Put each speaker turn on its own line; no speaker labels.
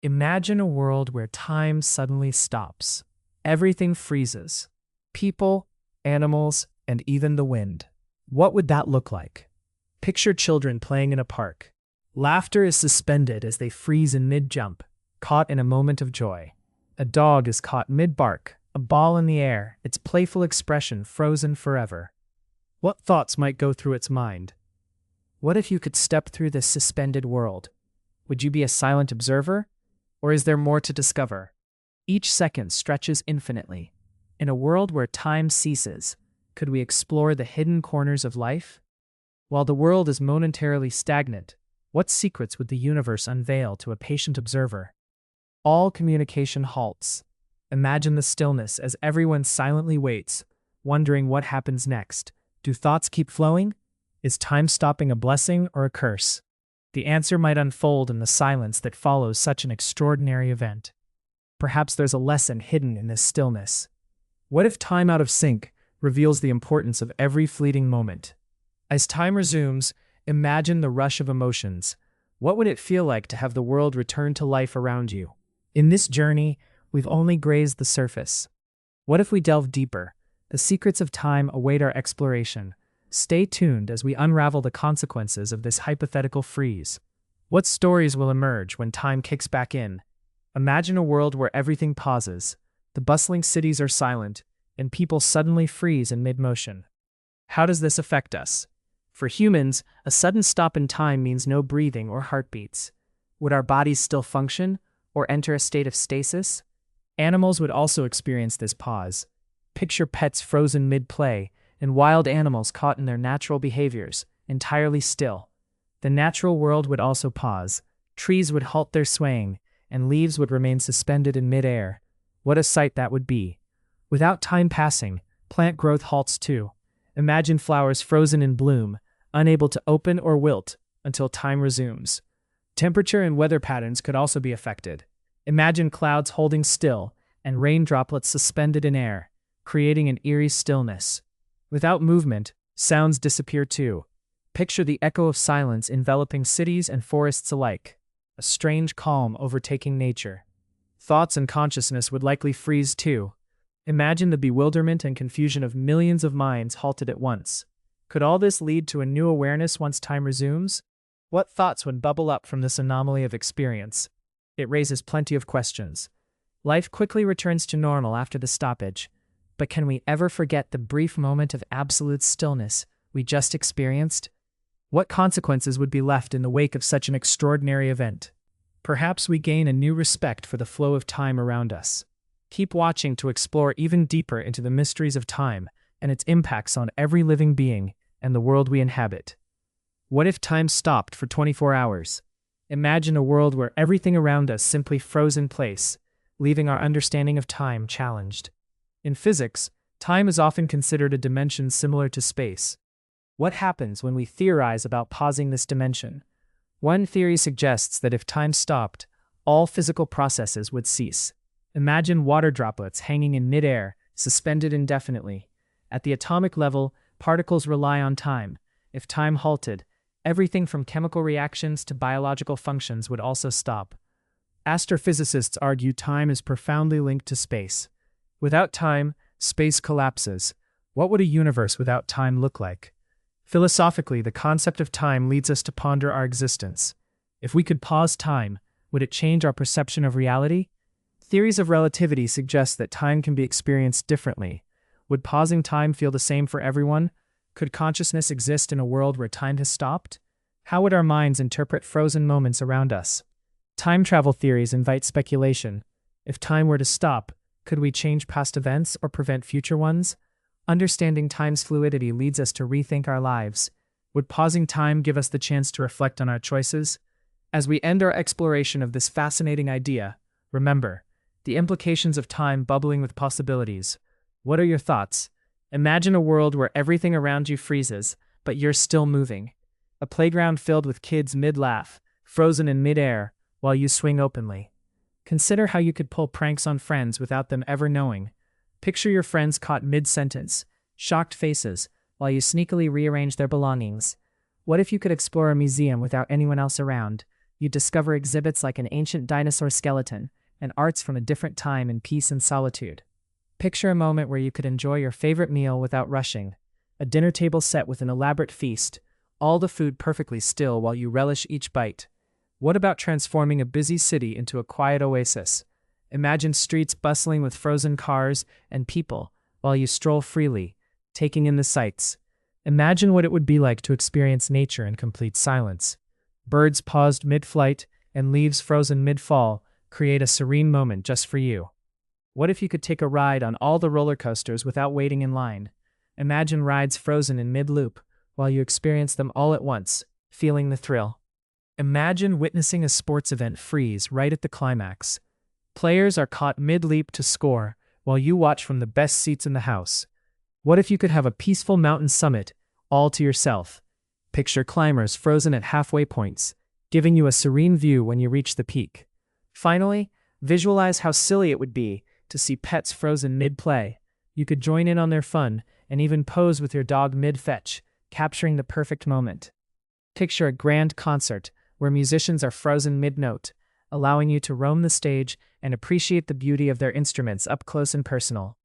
Imagine a world where time suddenly stops. Everything freezes. People, animals, and even the wind. What would that look like? Picture children playing in a park. Laughter is suspended as they freeze in mid-jump, caught in a moment of joy. A dog is caught mid-bark, a ball in the air, its playful expression frozen forever. What thoughts might go through its mind? What if you could step through this suspended world? Would you be a silent observer? Or is there more to discover? Each second stretches infinitely. In a world where time ceases, could we explore the hidden corners of life? While the world is momentarily stagnant, what secrets would the universe unveil to a patient observer? All communication halts. Imagine the stillness as everyone silently waits, wondering what happens next. Do thoughts keep flowing? Is time stopping a blessing or a curse? The answer might unfold in the silence that follows such an extraordinary event. Perhaps there's a lesson hidden in this stillness. What if time out of sync reveals the importance of every fleeting moment? As time resumes, imagine the rush of emotions. What would it feel like to have the world return to life around you? In this journey, we've only grazed the surface. What if we delve deeper? The secrets of time await our exploration. Stay tuned as we unravel the consequences of this hypothetical freeze. What stories will emerge when time kicks back in? Imagine a world where everything pauses, the bustling cities are silent, and people suddenly freeze in mid-motion. How does this affect us? For humans, a sudden stop in time means no breathing or heartbeats. Would our bodies still function, or enter a state of stasis? Animals would also experience this pause. Picture pets frozen mid-play, and wild animals caught in their natural behaviors, entirely still. The natural world would also pause. Trees would halt their swaying, and leaves would remain suspended in mid-air. What a sight that would be. Without time passing, plant growth halts too. Imagine flowers frozen in bloom, unable to open or wilt until time resumes. Temperature and weather patterns could also be affected. Imagine clouds holding still and rain droplets suspended in air, creating an eerie stillness. Without movement, sounds disappear too. Picture the echo of silence enveloping cities and forests alike, a strange calm overtaking nature. Thoughts and consciousness would likely freeze too. Imagine the bewilderment and confusion of millions of minds halted at once. Could all this lead to a new awareness once time resumes? What thoughts would bubble up from this anomaly of experience? It raises plenty of questions. Life quickly returns to normal after the stoppage. But can we ever forget the brief moment of absolute stillness we just experienced? What consequences would be left in the wake of such an extraordinary event? Perhaps we gain a new respect for the flow of time around us. Keep watching to explore even deeper into the mysteries of time and its impacts on every living being and the world we inhabit. What if time stopped for 24 hours? Imagine a world where everything around us simply froze in place, leaving our understanding of time challenged. In physics, time is often considered a dimension similar to space. What happens when we theorize about pausing this dimension? One theory suggests that if time stopped, all physical processes would cease. Imagine water droplets hanging in midair, suspended indefinitely. At the atomic level, particles rely on time. If time halted, everything from chemical reactions to biological functions would also stop. Astrophysicists argue time is profoundly linked to space. Without time, space collapses. What would a universe without time look like? Philosophically, the concept of time leads us to ponder our existence. If we could pause time, would it change our perception of reality? Theories of relativity suggest that time can be experienced differently. Would pausing time feel the same for everyone? Could consciousness exist in a world where time has stopped? How would our minds interpret frozen moments around us? Time travel theories invite speculation. If time were to stop, could we change past events or prevent future ones? Understanding time's fluidity leads us to rethink our lives. Would pausing time give us the chance to reflect on our choices? As we end our exploration of this fascinating idea, remember, the implications of time bubbling with possibilities. What are your thoughts? Imagine a world where everything around you freezes, but you're still moving. A playground filled with kids mid-laugh, frozen in mid-air, while you swing openly. Consider how you could pull pranks on friends without them ever knowing. Picture your friends caught mid-sentence, shocked faces, while you sneakily rearrange their belongings. What if you could explore a museum without anyone else around? You'd discover exhibits like an ancient dinosaur skeleton and arts from a different time in peace and solitude. Picture a moment where you could enjoy your favorite meal without rushing, a dinner table set with an elaborate feast, all the food perfectly still while you relish each bite. What about transforming a busy city into a quiet oasis? Imagine streets bustling with frozen cars and people while you stroll freely, taking in the sights. Imagine what it would be like to experience nature in complete silence. Birds paused mid-flight and leaves frozen mid-fall create a serene moment just for you. What if you could take a ride on all the roller coasters without waiting in line? Imagine rides frozen in mid-loop while you experience them all at once, feeling the thrill. Imagine witnessing a sports event freeze right at the climax. Players are caught mid-leap to score while you watch from the best seats in the house. What if you could have a peaceful mountain summit all to yourself? Picture climbers frozen at halfway points, giving you a serene view when you reach the peak. Finally, visualize how silly it would be to see pets frozen mid-play. You could join in on their fun and even pose with your dog mid-fetch, capturing the perfect moment. Picture a grand concert where musicians are frozen mid-note, allowing you to roam the stage and appreciate the beauty of their instruments up close and personal.